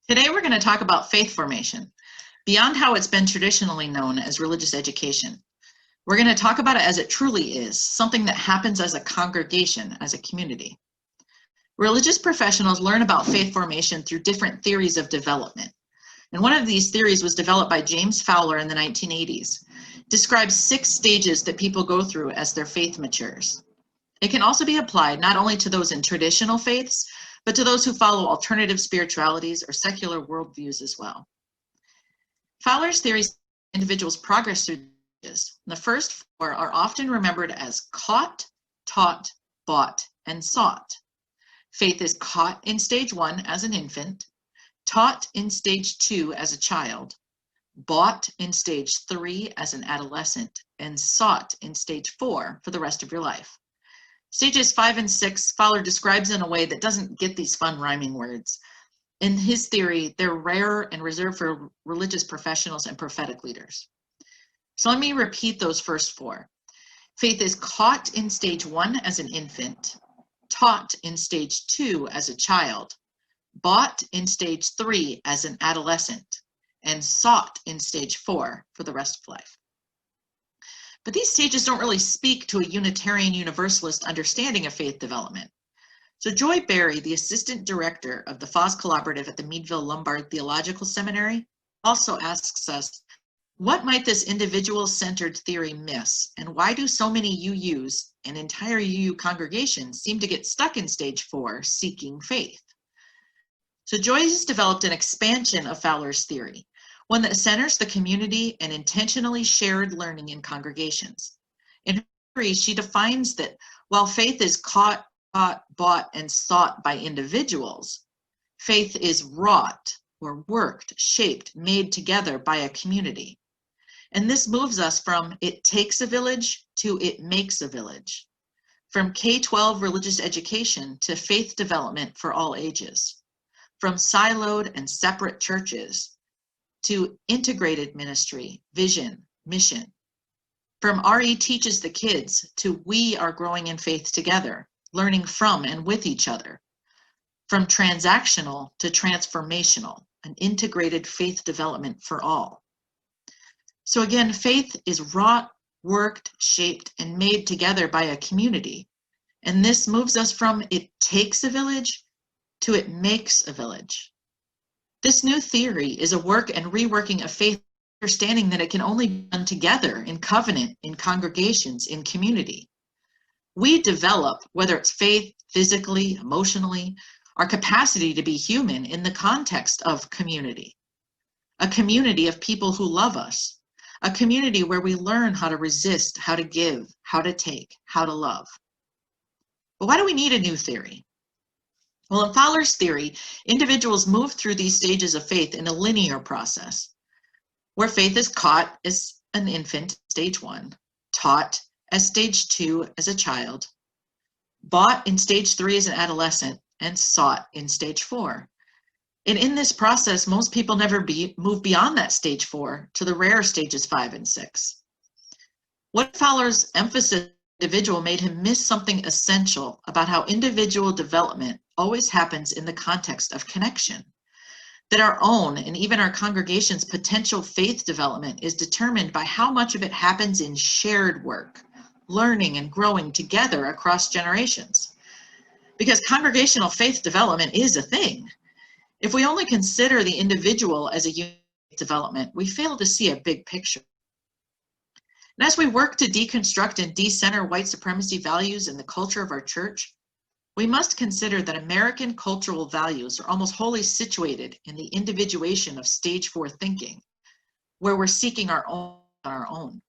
Today we're going to talk about faith formation, beyond how it's been traditionally known as religious education. We're going to talk about it as it truly is, something that happens as a congregation, as a community. Religious professionals learn about faith formation through different theories of development. And one of these theories was developed by James Fowler in the 1980s. It describes 6 stages that people go through as their faith matures. It can also be applied not only to those in traditional faiths, but to those who follow alternative spiritualities or secular worldviews as well. Fowler's theories individuals progress through stages. The first 4 are often remembered as caught, taught, bought, and sought. Faith is caught in stage 1 as an infant, taught in stage 2 as a child, bought in stage 3 as an adolescent, and sought in stage 4 for the rest of your life. Stages 5 and 6, Fowler describes in a way that doesn't get these fun rhyming words. In his theory, they're rare and reserved for religious professionals and prophetic leaders. So let me repeat those first 4. Faith is caught in stage 1 as an infant, taught in stage 2 as a child, bought in stage 3 as an adolescent, and sought in stage 4 for the rest of life. But these stages don't really speak to a Unitarian Universalist understanding of faith development. So Joy Berry, the assistant director of the FOS Collaborative at the Meadville Lombard Theological Seminary, also asks us, what might this individual-centered theory miss, and why do so many UUs and entire UU congregations seem to get stuck in stage 4, seeking faith? So Joy has developed an expansion of Fowler's theory, one that centers the community and intentionally shared learning in congregations. In her theory, she defines that while faith is caught, bought, and sought by individuals, faith is wrought or worked, shaped, made together by a community. And this moves us from it takes a village to it makes a village, from K-12 religious education to faith development for all ages, from siloed and separate churches to integrated ministry, vision, mission. From RE teaches the kids to we are growing in faith together, learning from and with each other. From transactional to transformational, an integrated faith development for all. So again, faith is wrought, worked, shaped, and made together by a community. And this moves us from it takes a village to it makes a village. This new theory is a work and reworking of faith, understanding that it can only be done together in covenant, in congregations, in community. We develop, whether it's faith, physically, emotionally, our capacity to be human in the context of community. A community of people who love us. A community where we learn how to resist, how to give, how to take, how to love. But why do we need a new theory? Well, in Fowler's theory, individuals move through these stages of faith in a linear process, where faith is caught as an infant, stage 1, taught as stage 2 as a child, bought in stage 3 as an adolescent, and sought in stage 4. And in this process, most people never move beyond that stage 4 to the rare stages 5 and 6. What Fowler's emphasis individual made him miss something essential about how individual development always happens in the context of connection. That our own and even our congregation's potential faith development is determined by how much of it happens in shared work, learning and growing together across generations. Because congregational faith development is a thing. If we only consider the individual as a unit of development, we fail to see a big picture. And as we work to deconstruct and decenter white supremacy values in the culture of our church, we must consider that American cultural values are almost wholly situated in the individuation of stage 4 thinking, where we're seeking our own on our own.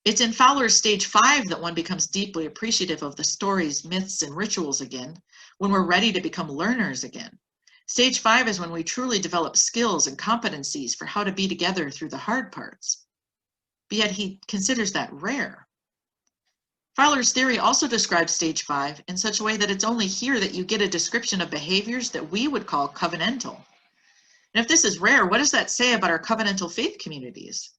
It's in Fowler's stage 5 that one becomes deeply appreciative of the stories, myths, and rituals again, when we're ready to become learners again. Stage 5 is when we truly develop skills and competencies for how to be together through the hard parts. But yet he considers that rare. Fowler's theory also describes stage 5 in such a way that it's only here that you get a description of behaviors that we would call covenantal. And if this is rare, what does that say about our covenantal faith communities?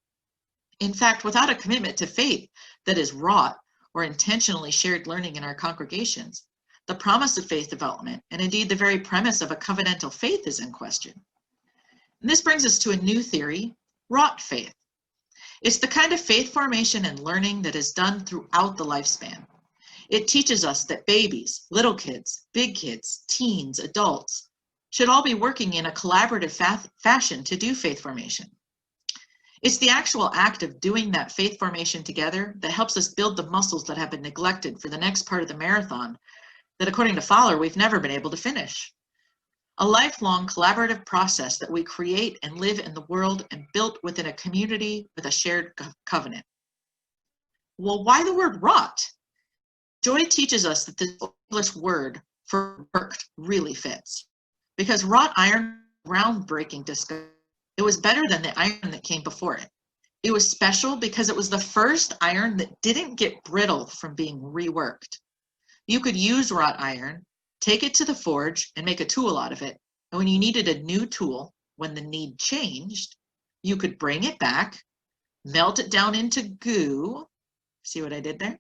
In fact, without a commitment to faith that is wrought or intentionally shared learning in our congregations, The promise of faith development, and indeed the very premise of a covenantal faith, is in question. And this brings us to a new theory, wrought faith. It's the kind of faith formation and learning that is done throughout the lifespan. It teaches us that babies, little kids, big kids, teens, adults should all be working in a collaborative fashion to do faith formation. It's the actual act of doing that faith formation together that helps us build the muscles that have been neglected for the next part of the marathon that, according to Fowler, we've never been able to finish. A lifelong collaborative process that we create and live in the world and built within a community with a shared covenant. Well, why the word wrought? Joy teaches us that this English word for worked really fits, because wrought iron, groundbreaking discovery. It was better than the iron that came before it. It was special because it was the first iron that didn't get brittle from being reworked. You could use wrought iron, take it to the forge, and make a tool out of it. And when you needed a new tool, when the need changed, you could bring it back, melt it down into goo. See what I did there?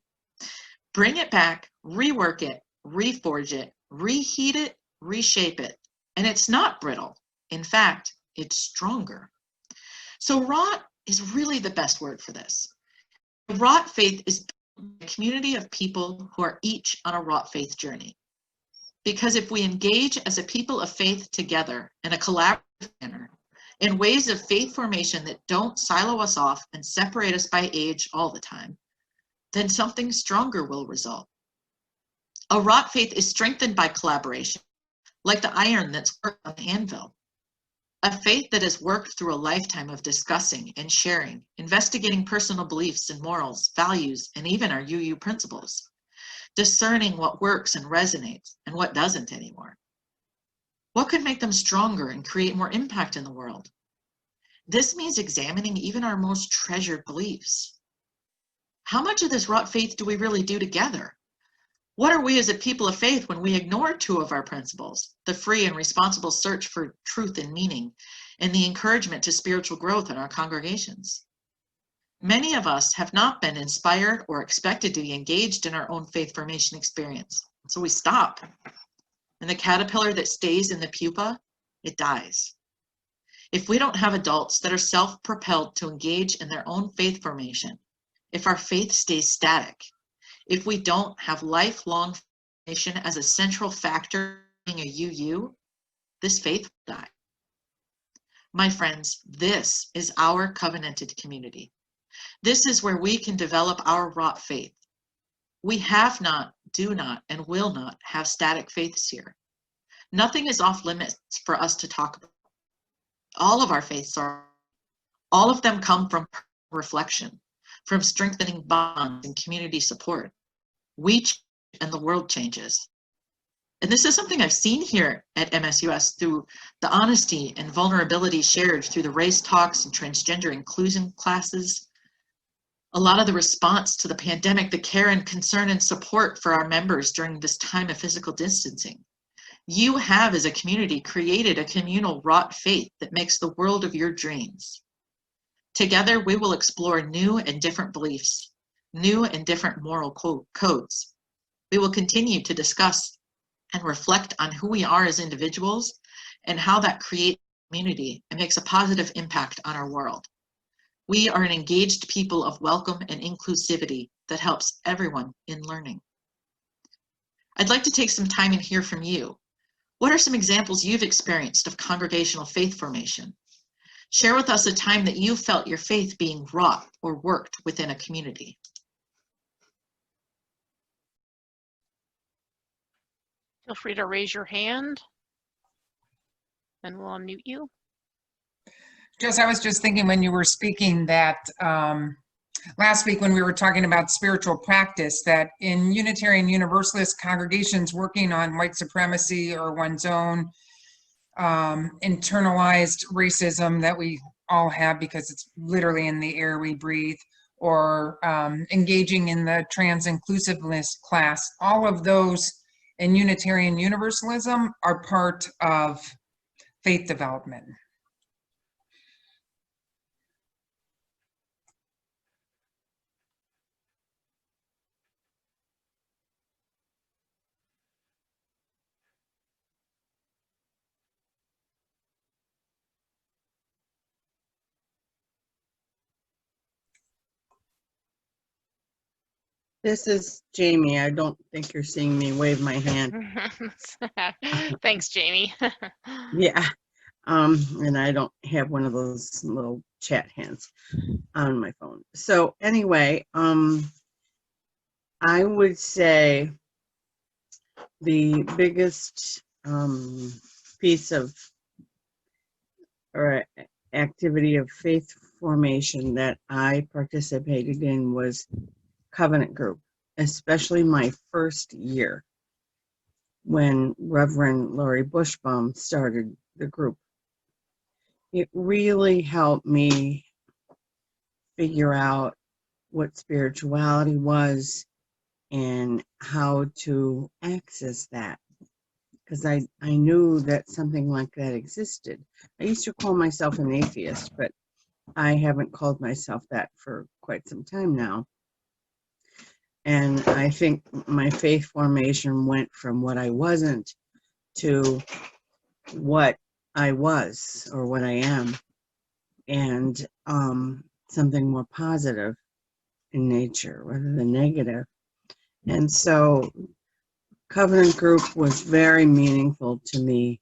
Bring it back, rework it, reforge it, reheat it, reshape it. And it's not brittle. In fact, it's stronger. So wrought is really the best word for this. Wrought faith is a community of people who are each on a wrought faith journey. Because if we engage as a people of faith together in a collaborative manner, in ways of faith formation that don't silo us off and separate us by age all the time, then something stronger will result. A wrought faith is strengthened by collaboration, like the iron that's worked on the anvil. A faith that has worked through a lifetime of discussing and sharing, investigating personal beliefs and morals, values, and even our UU principles, discerning what works and resonates and what doesn't anymore. What could make them stronger and create more impact in the world? This means examining even our most treasured beliefs. How much of this wrought faith do we really do together? What are we as a people of faith when we ignore two of our principles, the free and responsible search for truth and meaning, and the encouragement to spiritual growth in our congregations? Many of us have not been inspired or expected to be engaged in our own faith formation experience. So we stop. And the caterpillar that stays in the pupa, it dies. If we don't have adults that are self-propelled to engage in their own faith formation, if our faith stays static, if we don't have lifelong formation as a central factor in a UU, this faith will die. My friends, this is our covenanted community. This is where we can develop our wrought faith. We have not, do not, and will not have static faiths here. Nothing is off limits for us to talk about. All of our faiths are, all of them come from reflection, from strengthening bonds and community support. We change and the world changes. And this is something I've seen here at MSUS through the honesty and vulnerability shared through the race talks and transgender inclusion classes. A lot of the response to the pandemic, the care and concern and support for our members during this time of physical distancing. You have, as a community, created a communal wrought faith that makes the world of your dreams. Together, we will explore new and different beliefs, new and different moral codes. We will continue to discuss and reflect on who we are as individuals and how that creates community and makes a positive impact on our world. We are an engaged people of welcome and inclusivity that helps everyone in learning. I'd like to take some time and hear from you. What are some examples you've experienced of congregational faith formation? Share with us a time that you felt your faith being wrought or worked within a community. Feel free to raise your hand and we'll unmute you. Jess, I was just thinking when you were speaking that last week when we were talking about spiritual practice, that in Unitarian Universalist congregations working on white supremacy or one's own internalized racism that we all have because it's literally in the air we breathe, or engaging in the trans inclusiveness class, all of those in Unitarian Universalism are part of faith development. This is Jamie. I don't think you're seeing me wave my hand. Thanks, Jamie. Yeah. And I don't have one of those little chat hands on my phone. So anyway, I would say the biggest piece of or activity of faith formation that I participated in was covenant group, especially my first year when Reverend Laurie Bushbaum started the group. It really helped me figure out what spirituality was and how to access that, because I knew that something like that existed. I used to call myself an atheist, but I haven't called myself that for quite some time now. And I think my faith formation went from what I wasn't to what I was or what I am, and something more positive in nature rather than negative. And so covenant group was very meaningful to me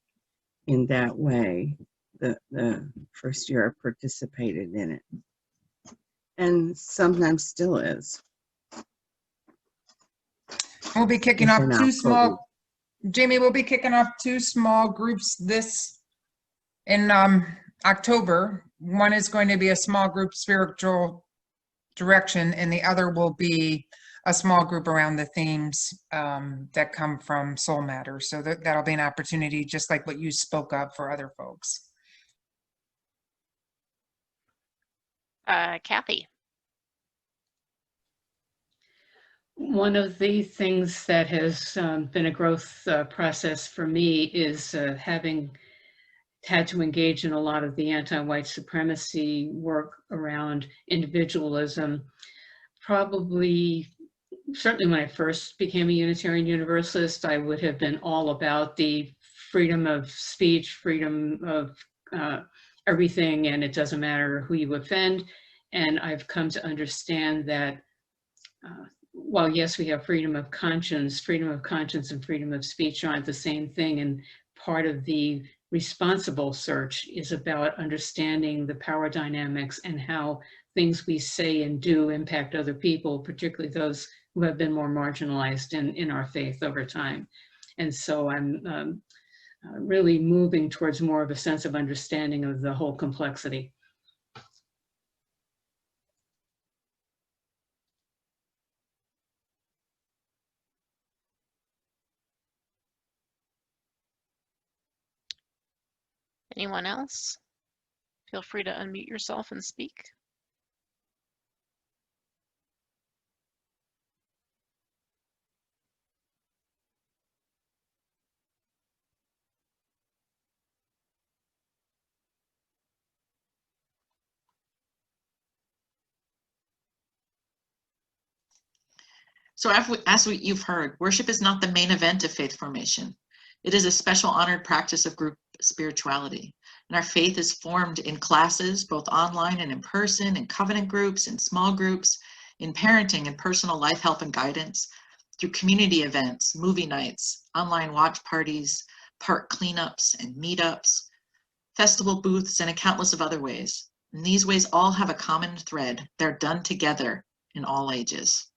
in that way, the first year I participated in it, and sometimes still is. We'll be kicking If off they're not two COVID. small, Jamie, we'll be kicking off two small groups in October. One is going to be a small group spiritual direction, and the other will be a small group around the themes that come from Soul Matters. So that'll be an opportunity, just like what you spoke of, for other folks. Kathy. One of the things that has been a growth process for me is having had to engage in a lot of the anti-white supremacy work around individualism. Probably, certainly when I first became a Unitarian Universalist, I would have been all about the freedom of speech, freedom of everything, and it doesn't matter who you offend. And I've come to understand that while yes, we have freedom of conscience and freedom of speech aren't the same thing. And part of the responsible search is about understanding the power dynamics and how things we say and do impact other people, particularly those who have been more marginalized in our faith over time. And so I'm really moving towards more of a sense of understanding of the whole complexity. Anyone else? Feel free to unmute yourself and speak. So as you've heard, worship is not the main event of faith formation. It is a special honored practice of group spirituality. And our faith is formed in classes, both online and in person, in covenant groups, in small groups, in parenting and personal life help and guidance, through community events, movie nights, online watch parties, park cleanups and meetups, festival booths, and a countless of other ways. And these ways all have a common thread. They're done together in all ages.